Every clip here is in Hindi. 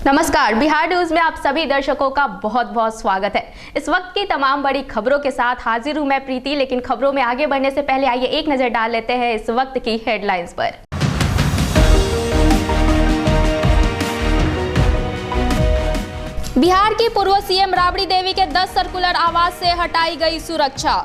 नमस्कार, बिहार न्यूज में आप सभी दर्शकों का बहुत बहुत स्वागत है। इस वक्त की तमाम बड़ी खबरों के साथ हाजिर हूं मैं प्रीति। लेकिन खबरों में आगे बढ़ने से पहले आइए एक नजर डाल लेते हैं इस वक्त की हेडलाइंस पर। बिहार की पूर्व सीएम राबड़ी देवी के 10 सर्कुलर आवास से हटाई गई सुरक्षा।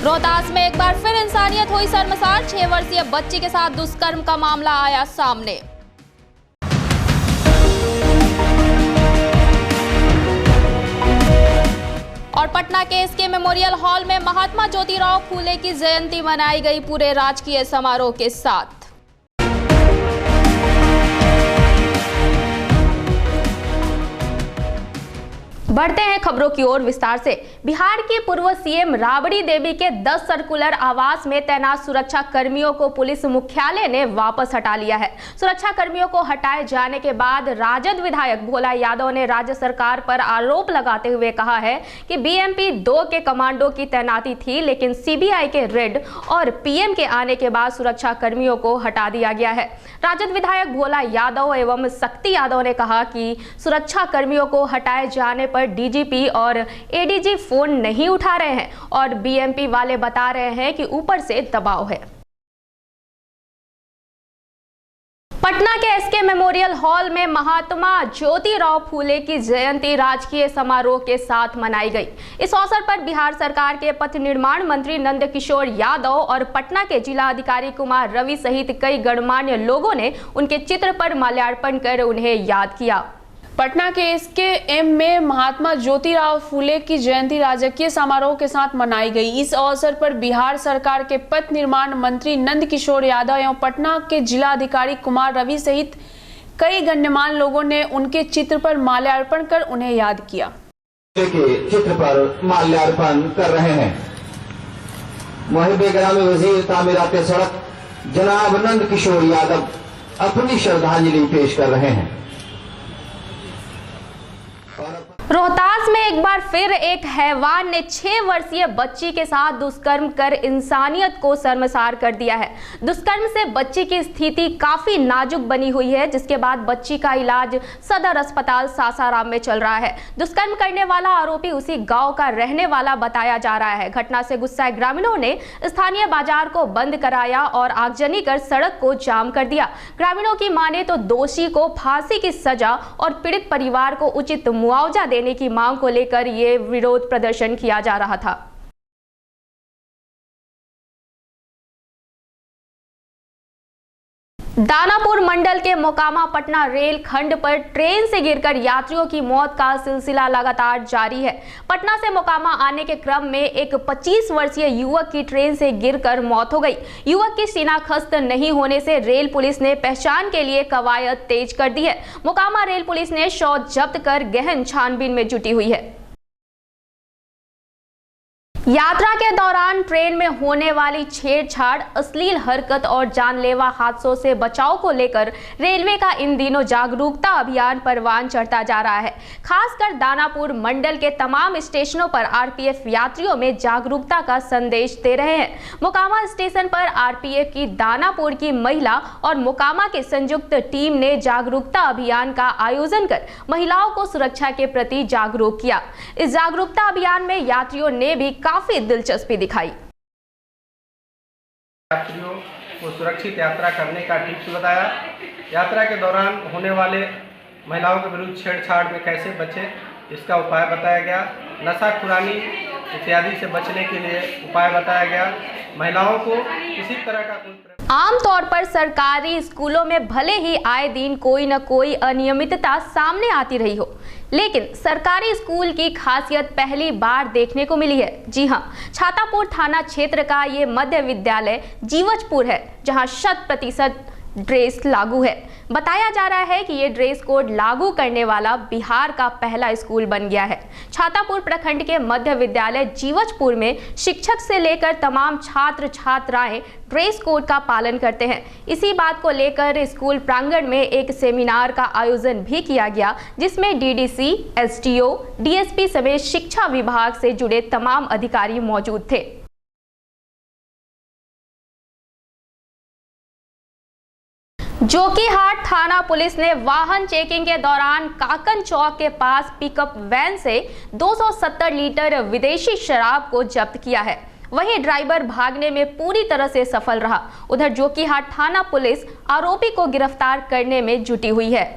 रोहतास में एक बार फिर इंसानियत हुई शर्मसार। 6 वर्षीय बच्ची के साथ दुष्कर्म का मामला आया सामने। और पटना के एसके मेमोरियल हॉल में महात्मा ज्योतिराव फूले की जयंती मनाई गई पूरे राजकीय समारोह के साथ। बढ़ते हैं खबरों की ओर विस्तार से। बिहार की पूर्व सीएम राबड़ी देवी के 10 सर्कुलर आवास में तैनात सुरक्षा कर्मियों को पुलिस मुख्यालय ने वापस हटा लिया है। सुरक्षा कर्मियों को हटाए जाने के बाद राजद विधायक भोला यादव ने राज्य सरकार पर आरोप लगाते हुए कहा है कि बीएमपी 2 के कमांडो की तैनाती थी, लेकिन सीबीआई के रेड और पीएम के आने के बाद सुरक्षा कर्मियों को हटा दिया गया है। राजद विधायक भोला यादव एवं शक्ति यादव ने कहा कि सुरक्षा कर्मियों को हटाए जाने पर डीजीपी और एडीजी फोन नहीं उठा रहे हैं और बीएमपी वाले बता रहे हैं कि ऊपर से दबाव है। पटना के एसके मेमोरियल हॉल में महात्मा ज्योतिराव फूले की जयंती राजकीय समारोह के साथ मनाई गई। इस अवसर पर बिहार सरकार के पथ निर्माण मंत्री नंदकिशोर यादव और पटना के जिला अधिकारी कुमार रवि सहित कई गणमान्य लोगों ने उनके चित्र पर माल्यार्पण कर उन्हें याद किया। पटना के एसकेएम में महात्मा ज्योतिराव फूले की जयंती राजकीय समारोह के साथ मनाई गई। इस अवसर पर बिहार सरकार के पथ निर्माण मंत्री नंदकिशोर यादव एवं पटना के जिला अधिकारी कुमार रवि सहित कई गण्यमान्य लोगों ने उनके चित्र पर माल्यार्पण कर उन्हें याद किया। के चित्र पर माल्यार्पण कर रहे हैं। मुहिब-ए-ग्राम वजीर तामीरात सड़क जनाब नंदकिशोर यादव अपनी श्रद्धांजलि पेश कर रहे हैं। रोहतास में एक बार फिर एक हैवान ने 6 वर्षीय बच्ची के साथ दुष्कर्म कर इंसानियत को शर्मसार कर दिया है। दुष्कर्म से बच्ची की स्थिति काफी नाजुक बनी हुई है, जिसके बाद बच्ची का इलाज सदर अस्पताल सासाराम में चल रहा है। दुष्कर्म करने वाला आरोपी उसी गांव का रहने वाला बताया जा रहा है। घटना से गुस्साए ग्रामीणों ने स्थानीय बाजार को बंद कराया और आगजनी कर सड़क को जाम कर दिया। ग्रामीणों की माने तो दोषी को फांसी की सजा और पीड़ित परिवार को उचित मुआवजा देने की मांग को लेकर ये विरोध प्रदर्शन किया जा रहा था। दानापुर मंडल के मोकामा पटना रेल खंड पर ट्रेन से गिरकर यात्रियों की मौत का सिलसिला लगातार जारी है। पटना से मोकामा आने के क्रम में एक 25 वर्षीय युवक की ट्रेन से गिरकर मौत हो गई। युवक की शिनाख्त नहीं होने से रेल पुलिस ने पहचान के लिए कवायद तेज कर दी है। मोकामा रेल पुलिस ने शव जब्त कर गहन छानबीन में जुटी हुई है। यात्रा के दौरान ट्रेन में होने वाली छेड़छाड़, अश्लील हरकत और जानलेवा हादसों से बचाव को लेकर रेलवे का इन दिनों जागरूकता अभियान परवान चढ़ता जा रहा है। खासकर दानापुर मंडल के तमाम स्टेशनों पर आरपीएफ यात्रियों में जागरूकता का संदेश दे रहे हैं। मोकामा स्टेशन पर आरपीएफ की दानापुर की महिला और मोकामा की संयुक्त टीम ने जागरूकता अभियान का आयोजन कर महिलाओं को सुरक्षा के प्रति जागरूक किया। इस जागरूकता अभियान में यात्रियों ने भी काफी दिलचस्पी दिखाई। यात्रियों को सुरक्षित यात्रा करने का टिप्स बताया। यात्रा के दौरान होने वाले महिलाओं के विरुद्ध छेड़छाड़ में कैसे बचें, इसका उपाय बताया गया। नशाखुरानी इत्यादि से बचने के लिए उपाय बताया गया। महिलाओं को किसी तरह का आमतौर पर सरकारी स्कूलों में भले ही आए दिन कोई न कोई अनियमितता सामने आती रही हो, लेकिन सरकारी स्कूल की खासियत पहली बार देखने को मिली है। जी हां, छातापुर थाना क्षेत्र का ये मध्य विद्यालय जीवजपुर है, जहां 100% ड्रेस लागू है। बताया जा रहा है कि ये ड्रेस कोड लागू करने वाला बिहार का पहला स्कूल बन गया है। छातापुर प्रखंड के मध्य विद्यालय जीवजपुर में शिक्षक से लेकर तमाम छात्र छात्राएं ड्रेस कोड का पालन करते हैं। इसी बात को लेकर स्कूल प्रांगण में एक सेमिनार का आयोजन भी किया गया, जिसमें डीडीसी, एसडीओ, डीएसपी समेत शिक्षा विभाग से जुड़े तमाम अधिकारी मौजूद थे। जोकीहाट थाना पुलिस ने वाहन चेकिंग के दौरान काकन चौक के पास पिकअप वैन से 270 लीटर विदेशी शराब को जब्त किया है। वहीं ड्राइवर भागने में पूरी तरह से सफल रहा। उधर जोकीहाट थाना पुलिस आरोपी को गिरफ्तार करने में जुटी हुई है।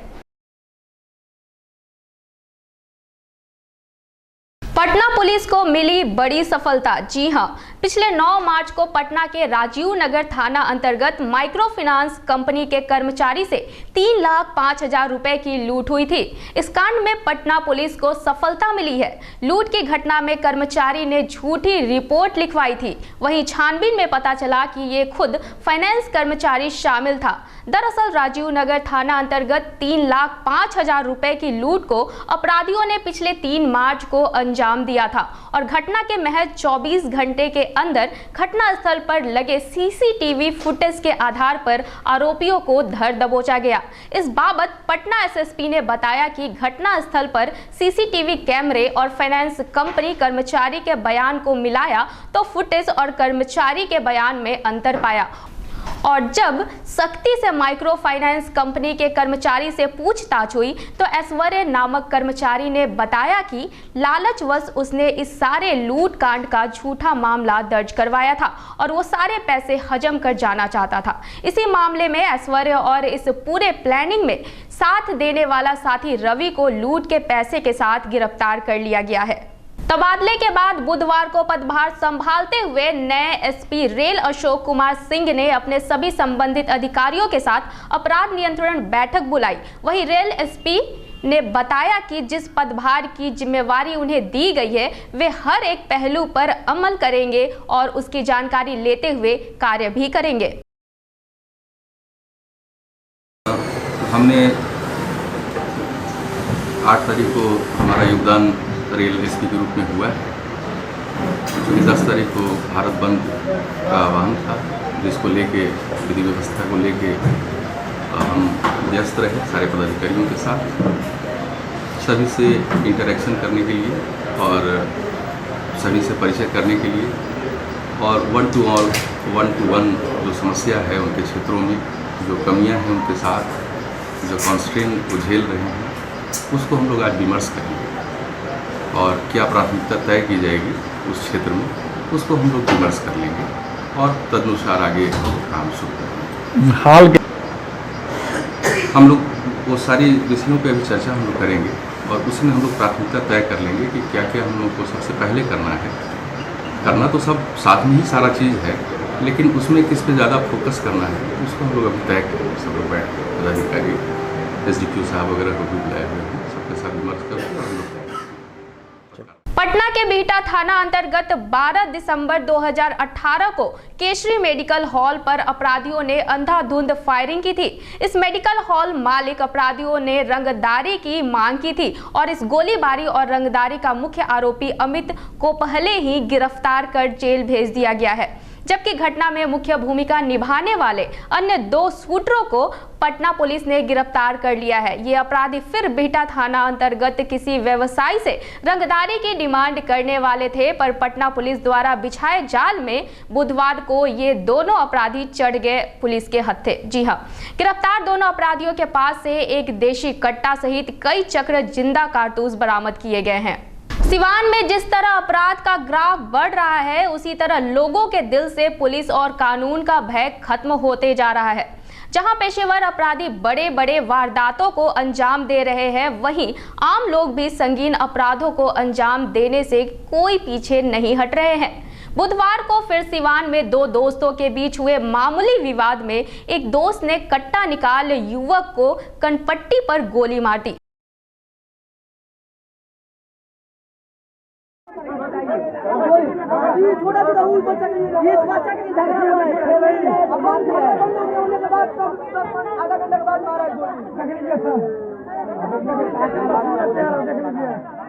पटना पुलिस को मिली बड़ी सफलता। जी हां, पिछले 9 मार्च को पटना के राजीव नगर थाना अंतर्गत माइक्रो फाइनेंस कंपनी के कर्मचारी से 3,05,000 रुपए की लूट हुई थी। इस कांड में पटना पुलिस को सफलता मिली है। लूट की घटना में कर्मचारी ने झूठी रिपोर्ट लिखवाई थी। वहीं छानबीन में पता चला कि ये खुद फाइनेंस कर्मचारी शामिल था। दरअसल राजीव नगर थाना अंतर्गत 3,05,000 रुपए की लूट को अपराधियों ने पिछले 3 मार्च को अंजाम दिया था और घटना के महज 24 घंटे के अंदर घटना स्थल पर लगे सीसीटीवी फुटेज के आधार पर आरोपियों को धर दबोचा गया। इस बाबत पटना एसएसपी ने बताया कि घटना स्थल पर सीसीटीवी कैमरे और फाइनेंस कंपनी कर्मचारी के बयान को मिलाया तो फुटेज और कर्मचारी के बयान में अंतर पाया और जब सख्ती से माइक्रो फाइनेंस कंपनी के कर्मचारी से पूछताछ हुई तो ऐश्वर्य नामक कर्मचारी ने बताया कि लालचवश उसने इस सारे लूट कांड का झूठा मामला दर्ज करवाया था और वो सारे पैसे हजम कर जाना चाहता था। इसी मामले में ऐश्वर्य और इस पूरे प्लानिंग में साथ देने वाला साथी रवि को लूट के पैसे के साथ गिरफ्तार कर लिया गया है। तबादले के बाद बुधवार को पदभार संभालते हुए नए एसपी रेल अशोक कुमार सिंह ने अपने सभी संबंधित अधिकारियों के साथ अपराध नियंत्रण बैठक बुलाई। वहीं रेल एसपी ने बताया कि जिस पदभार की जिम्मेवारी उन्हें दी गई है वे हर एक पहलू पर अमल करेंगे और उसकी जानकारी लेते हुए कार्य भी करेंगे। हमने 8 तारीख को हमारा योगदान रेल एसपी के रूप में हुआ है, क्योंकि 10 तारीख को भारत बंद का आह्वान था, जिसको लेके विधि व्यवस्था को लेके हम व्यस्त रहे सारे पदाधिकारियों के साथ, सभी से इंटरेक्शन करने के लिए और सभी से परिचय करने के लिए और 1 to 1 जो समस्या है उनके क्षेत्रों में जो कमियां हैं उनके साथ जो कॉन्स्ट्रेन को झेल रहे हैं उसको हम लोग आज विमर्श करेंगे और क्या प्राथमिकता तय की जाएगी उस क्षेत्र में उसको हम लोग विमर्श कर लेंगे और तदनुसार आगे काम शुरू करेंगे। हाल हम लोग वो सारी विषयों पे अभी चर्चा हम लोग करेंगे और उसमें हम लोग प्राथमिकता तय कर लेंगे कि क्या क्या हम लोग को सबसे पहले करना है। करना तो सब साथ में ही सारा चीज़ है, लेकिन उसमें किस पे ज़्यादा फोकस करना है उसको हम लोग अभी तय करेंगे। सब लोग बैठ के पदाधिकारी SDPO साहब वगैरह को भी बुलाए हुए हैं, सबके साथ विमर्श करके हम लोग। पटना के बिहटा थाना अंतर्गत 12 दिसंबर 2018 को केशरी मेडिकल हॉल पर अपराधियों ने अंधाधुंध फायरिंग की थी। इस मेडिकल हॉल मालिक अपराधियों ने रंगदारी की मांग की थी और इस गोलीबारी और रंगदारी का मुख्य आरोपी अमित को पहले ही गिरफ्तार कर जेल भेज दिया गया है, जबकि घटना में मुख्य भूमिका निभाने वाले अन्य 2 शूटरों को पटना पुलिस ने गिरफ्तार कर लिया है। ये अपराधी फिर बिहटा थाना अंतर्गत किसी व्यवसायी से रंगदारी की डिमांड करने वाले थे, पर पटना पुलिस द्वारा बिछाए जाल में बुधवार को ये दोनों अपराधी चढ़ गए पुलिस के हत्थे। जी हाँ, गिरफ्तार दोनों अपराधियों के पास से एक देशी कट्टा सहित कई चक्र जिंदा कारतूस बरामद किए गए हैं। सिवान में जिस तरह अपराध का ग्राफ बढ़ रहा है, उसी तरह लोगों के दिल से पुलिस और कानून का भय खत्म होते जा रहा है। जहां पेशेवर अपराधी बड़े बड़े वारदातों को अंजाम दे रहे हैं, वहीं आम लोग भी संगीन अपराधों को अंजाम देने से कोई पीछे नहीं हट रहे हैं। बुधवार को फिर सिवान में 2 दोस्तों के बीच हुए मामूली विवाद में एक दोस्त ने कट्टा निकाल युवक को कनपट्टी पर गोली मार दी। छोटा छोटा बच्चा के लिए झगड़ा हुआ है। अब बंद होने के बाद आधा घंटे के बाद मारा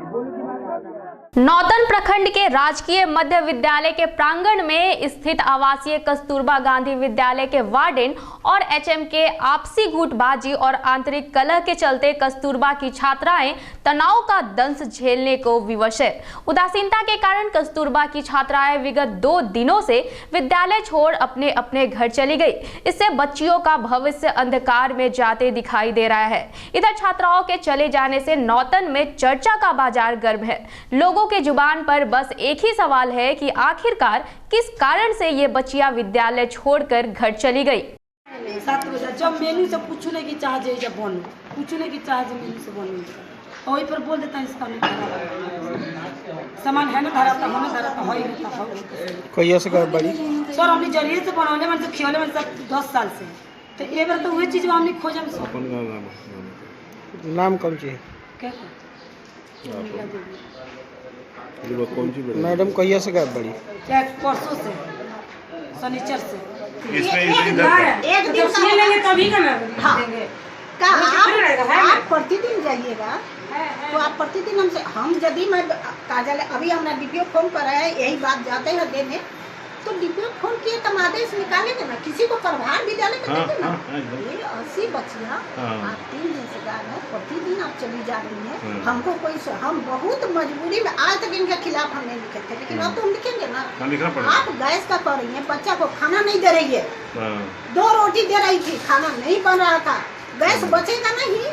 गोली। नौतन प्रखंड के राजकीय मध्य विद्यालय के प्रांगण में स्थित आवासीय कस्तूरबा गांधी विद्यालय के वार्डन और एचएम के आपसी गुटबाजी और आंतरिक कलह के चलते कस्तूरबा की छात्राएं तनाव का दंश झेलने को विवश है। उदासीनता के कारण कस्तूरबा की छात्राएं विगत 2 दिनों से विद्यालय छोड़ अपने अपने घर चली गई। इससे बच्चियों का भविष्य अंधकार में जाते दिखाई दे रहा है। इधर छात्राओं के चले जाने से नौतन में चर्चा का बाजार गर्म है। लोगों के जुबान पर बस एक ही सवाल है कि आखिरकार किस कारण से ये बच्चियां विद्यालय छोड़कर घर चली गई। 7 बजे जब मेनू से पूछने की चाह जाए जब बनो पूछने की चाह जाए मेनू से बनो वही पर बोल देता है इसका सामान है ना धरा था होने धरा था हो ही होता हो कोई ऐसे का बड़ी सर हमने जरिए से बनौले मन से खियोले मन सब 10 साल से तो ये बार तो वही चीज हमने खोजम से नाम कौन सी क्या मैडम कहिया से गए बड़ी परसों से शनिचर से एक दिन सील लेंगे तभी का ना देंगे आप प्रतिदिन जाइएगा तो आप प्रतिदिन हमसे हम यदि मैं कार्यालय अभी हमने डीपीओ फोन पर है यही बात जाते हैं देने तो डीपीओ फोन किए तो आदेश निकालेंगे ना किसी को प्रभार विद्यालय में देंगे ना ये 80 बच्चियाँ आप 3 दिन से जा रहे हैं प्रतिदिन आप चली जा रही हैं हमको कोई हम बहुत मजबूरी में आज तक इनके खिलाफ हम नहीं लिखे थे लेकिन अब तो हम लिखेंगे ना। आप गैस का कर रही है बच्चा को खाना नहीं दे रही है 2 रोटी दे रही थी खाना नहीं बन रहा था गैस बचेगा नहीं।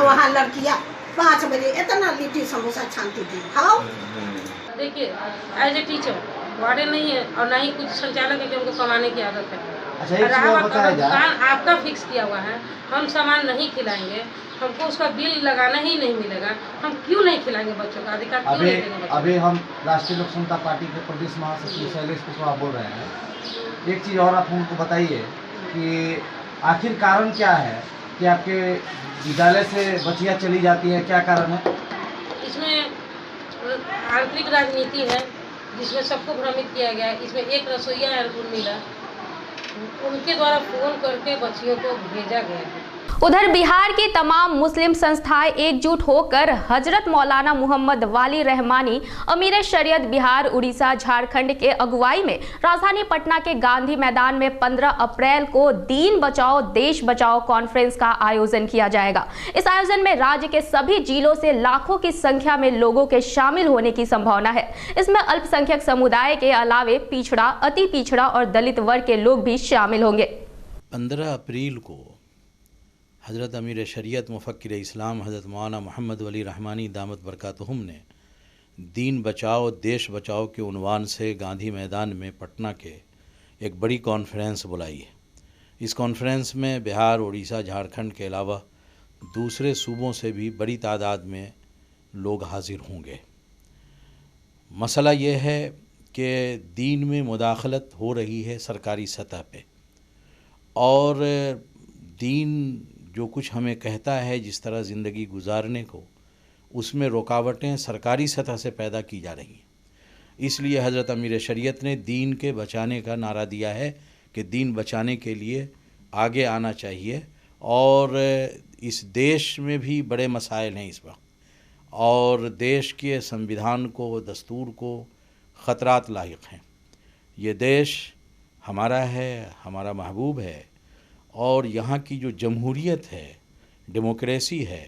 वहाँ लड़कियाँ 5 बजे इतना लिट्टी समोसा छानती थी खाओ। देखिए एज ए टीचर वार्डन नहीं है और ना ही कुछ संचालक है कि उनको कमाने की आदत है। दुकान आपका फिक्स किया हुआ है हम सामान नहीं खिलाएंगे हमको उसका बिल लगाना ही नहीं मिलेगा हम क्यों नहीं खिलाएंगे बच्चों का अधिकार क्यों नहीं देंगे। अभी हम राष्ट्रीय लोक समता पार्टी के प्रदेश महासचिव शैलेश कुशवाहा बोल रहे हैं। एक चीज़ और आप उनको बताइए कि आखिर कारण क्या है कि आपके विद्यालय से बच्चियाँ चली जाती है क्या कारण है। इसमें आंतरिक राजनीति है जिसमें सबको भ्रमित किया गया है। इसमें एक रसोईया है उर्मिला उनके द्वारा फोन करके बच्चियों को भेजा गया है। उधर बिहार की तमाम मुस्लिम संस्थाएं एकजुट होकर हजरत मौलाना मोहम्मद वाली रहमानी अमीर शरीयत बिहार उड़ीसा झारखंड के अगुवाई में राजधानी पटना के गांधी मैदान में 15 अप्रैल को दीन बचाओ देश बचाओ कॉन्फ्रेंस का आयोजन किया जाएगा। इस आयोजन में राज्य के सभी जिलों से लाखों की संख्या में लोगों के शामिल होने की संभावना है। इसमें अल्पसंख्यक समुदाय के अलावे पिछड़ा अति पिछड़ा और दलित वर्ग के लोग भी शामिल होंगे। 15 अप्रैल को हज़रत अमीर शरीयत मुफ़क्किर इस्लाम हज़रत मौलाना मोहम्मद वाली रहमानी दामत बरकातहुम ने दीन बचाओ देश बचाओ के उन्वान से गांधी मैदान में पटना के एक बड़ी कॉन्फ्रेंस बुलाई है। इस कॉन्फ्रेंस में बिहार उड़ीसा झारखंड के अलावा दूसरे सूबों से भी बड़ी तादाद में लोग हाजिर होंगे। मसला ये है कि दीन में मुदाखलत हो रही है सरकारी सतह पे और दीन जो कुछ हमें कहता है जिस तरह ज़िंदगी गुजारने को उसमें रुकावटें सरकारी सतह से पैदा की जा रही हैं। इसलिए हज़रत अमीर शरीयत ने दीन के बचाने का नारा दिया है कि दीन बचाने के लिए आगे आना चाहिए और इस देश में भी बड़े मसाइल हैं इस वक्त और देश के संविधान को दस्तूर को ख़तरात लायक हैं। ये देश हमारा है हमारा महबूब है और यहाँ की जो जमहूरियत है डेमोक्रेसी है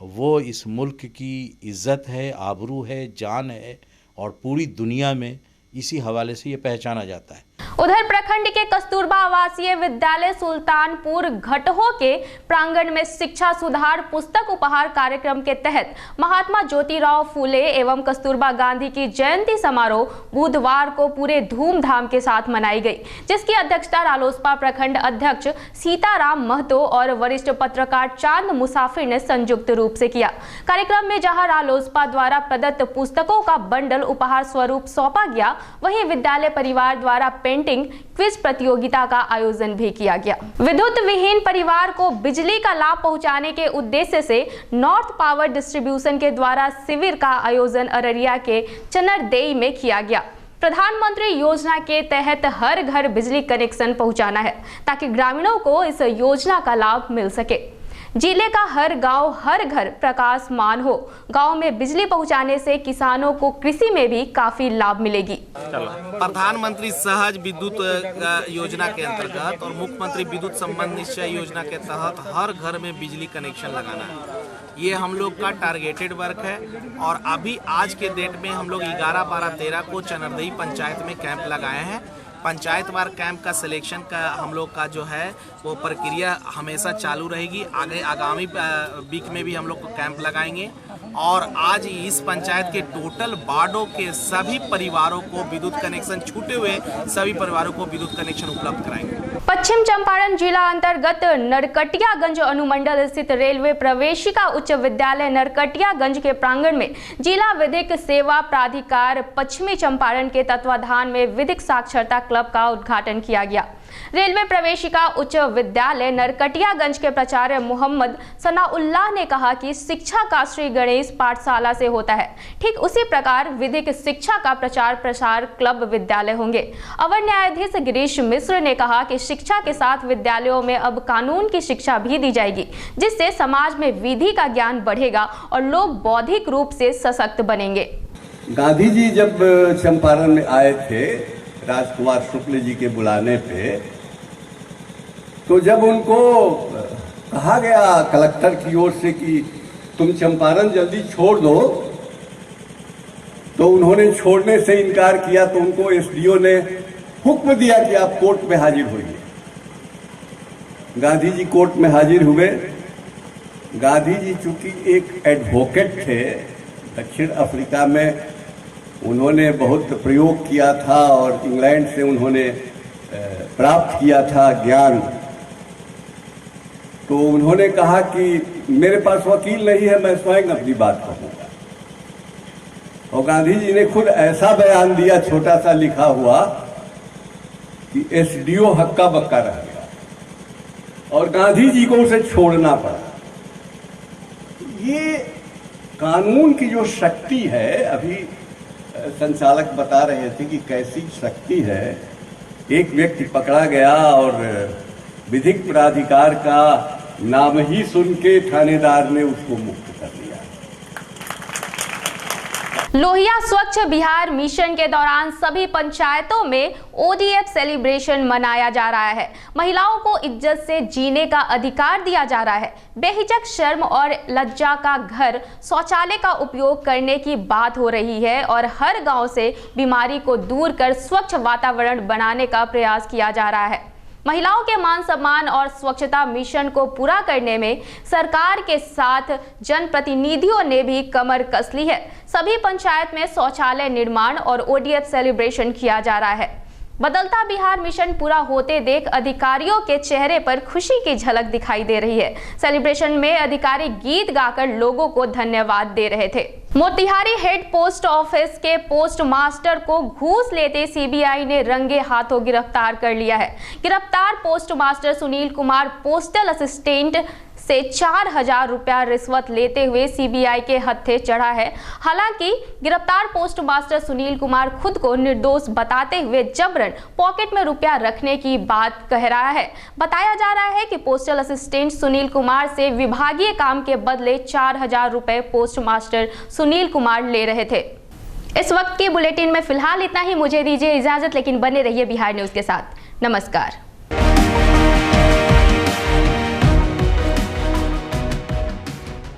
वो इस मुल्क की इज़्ज़त है आबरू है जान है और पूरी दुनिया में इसी हवाले से ये पहचाना जाता है। उधर प्रखंड के कस्तूरबा आवासीय विद्यालय सुल्तानपुर घटहो के प्रांगण में शिक्षा सुधार पुस्तक उपहार कार्यक्रम के तहत महात्मा ज्योतिराव फूले एवं कस्तूरबा गांधी की जयंती समारोह बुधवार को पूरे धूमधाम के साथ मनाई गई, जिसकी अध्यक्षता रालोसपा प्रखंड अध्यक्ष सीताराम महतो और वरिष्ठ पत्रकार चांद मुसाफिर ने संयुक्त रूप से किया। कार्यक्रम में जहां रालोसपा द्वारा प्रदत्त पुस्तकों का बंडल उपहार स्वरूप सौंपा गया, वहीं विद्यालय परिवार द्वारा पेंटिंग क्विज प्रतियोगिता का आयोजन भी किया गया। विद्युत विहीन परिवार को बिजली का लाभ पहुंचाने के उद्देश्य से नॉर्थ पावर डिस्ट्रीब्यूशन के द्वारा शिविर का आयोजन अररिया के चनरदेई में किया गया। प्रधानमंत्री योजना के तहत हर घर बिजली कनेक्शन पहुंचाना है ताकि ग्रामीणों को इस योजना का लाभ मिल सके। जिले का हर गांव हर घर प्रकाशमान हो। गांव में बिजली पहुंचाने से किसानों को कृषि में भी काफी लाभ मिलेगी। प्रधानमंत्री सहज विद्युत योजना के अंतर्गत और मुख्यमंत्री विद्युत संबंध निश्चय योजना के तहत हर घर में बिजली कनेक्शन लगाना है। ये हम लोग का टारगेटेड वर्क है और अभी आज के डेट में हम लोग 11, 12, 13 को चनरदही पंचायत में कैंप लगाए हैं। पंचायत वार कैंप का सिलेक्शन का हम लोग का जो है वो प्रक्रिया हमेशा चालू रहेगी। आगामी वीक में भी हम लोग कैंप लगाएंगे और आज इस पंचायत के टोटल वार्डों के सभी परिवारों को विद्युत कनेक्शन, छूटे हुए सभी परिवारों को विद्युत कनेक्शन उपलब्ध कराएंगे। पश्चिम चंपारण जिला अंतर्गत नरकटियागंज अनुमंडल स्थित रेलवे प्रवेशिका उच्च विद्यालय नरकटियागंज के प्रांगण में जिला विधिक सेवा प्राधिकार पश्चिमी चंपारण के तत्वाधान में विधिक साक्षरता क्लब का उद्घाटन किया गया। रेलवे प्रवेशिका उच्च विद्यालय नरकटियागंज के प्राचार्य मोहम्मद सनाउल्लाह ने कहा कि शिक्षा का श्री गणेश पाठशाला से होता है, ठीक उसी प्रकार विधिक शिक्षा का प्रचार प्रसार क्लब विद्यालय होंगे। अवर न्यायाधीश गिरीश मिश्र ने कहा कि शिक्षा के साथ विद्यालयों में अब कानून की शिक्षा भी दी जाएगी, जिससे समाज में विधि का ज्ञान बढ़ेगा और लोग बौद्धिक रूप से सशक्त बनेंगे। गांधी जी जब चंपारण में आए थे राजकुमार शुक्ल जी के बुलाने पे, तो जब उनको कहा गया कलेक्टर की ओर से कि तुम चंपारण जल्दी छोड़ दो, तो उन्होंने छोड़ने से इनकार किया। तो उनको एसडीओ ने हुक्म दिया कि आप कोर्ट में हाजिर होइए। गांधी जी कोर्ट में हाजिर हुए। गांधी जी चूंकि एक एडवोकेट थे, दक्षिण अफ्रीका में उन्होंने बहुत प्रयोग किया था और इंग्लैंड से उन्होंने प्राप्त किया था ज्ञान, तो उन्होंने कहा कि मेरे पास वकील नहीं है, मैं स्वयं अपनी बात कहूँगा। और गांधी जी ने खुद ऐसा बयान दिया, छोटा सा लिखा हुआ, कि एसडीओ हक्का बक्का रह गया और गांधी जी को उसे छोड़ना पड़ा। ये कानून की जो शक्ति है, अभी संचालक बता रहे थे कि कैसी शक्ति है। एक व्यक्ति पकड़ा गया और विधिक प्राधिकार का नाम ही सुन के थानेदार ने उसको मुक्त कर दिया। लोहिया स्वच्छ बिहार मिशन के दौरान सभी पंचायतों में ODF सेलिब्रेशन मनाया जा रहा है। महिलाओं को इज्जत से जीने का अधिकार दिया जा रहा है। बेहिचक शर्म और लज्जा का घर शौचालय का उपयोग करने की बात हो रही है और हर गांव से बीमारी को दूर कर स्वच्छ वातावरण बनाने का प्रयास किया जा रहा है। महिलाओं के मान सम्मान और स्वच्छता मिशन को पूरा करने में सरकार के साथ जनप्रतिनिधियों ने भी कमर कस ली है। सभी पंचायत में शौचालय निर्माण और ODF सेलिब्रेशन किया जा रहा है। बदलता बिहार मिशन पूरा होते देख अधिकारियों के चेहरे पर खुशी की झलक दिखाई दे रही है। सेलिब्रेशन में अधिकारी गीत गाकर लोगों को धन्यवाद दे रहे थे। मोतिहारी हेड पोस्ट ऑफिस के पोस्ट मास्टर को घूस लेते सीबीआई ने रंगे हाथों गिरफ्तार कर लिया है। गिरफ्तार post master Sunil Kumar postal assistant से 4000 रुपया रिश्वत लेते हुए सीबीआई के हत्थे चढ़ा है। हालांकि गिरफ्तार पोस्ट मास्टर सुनील कुमार खुद को निर्दोष बताते हुए जबरन पॉकेट में रुपया रखने की बात कह रहा है। बताया जा रहा है कि पोस्टल असिस्टेंट सुनील कुमार से विभागीय काम के बदले 4000 रुपए पोस्ट मास्टर सुनील कुमार ले रहे थे। इस वक्त के बुलेटिन में फिलहाल इतना ही। मुझे दीजिए इजाजत, लेकिन बने रहिए बिहार न्यूज के साथ। नमस्कार।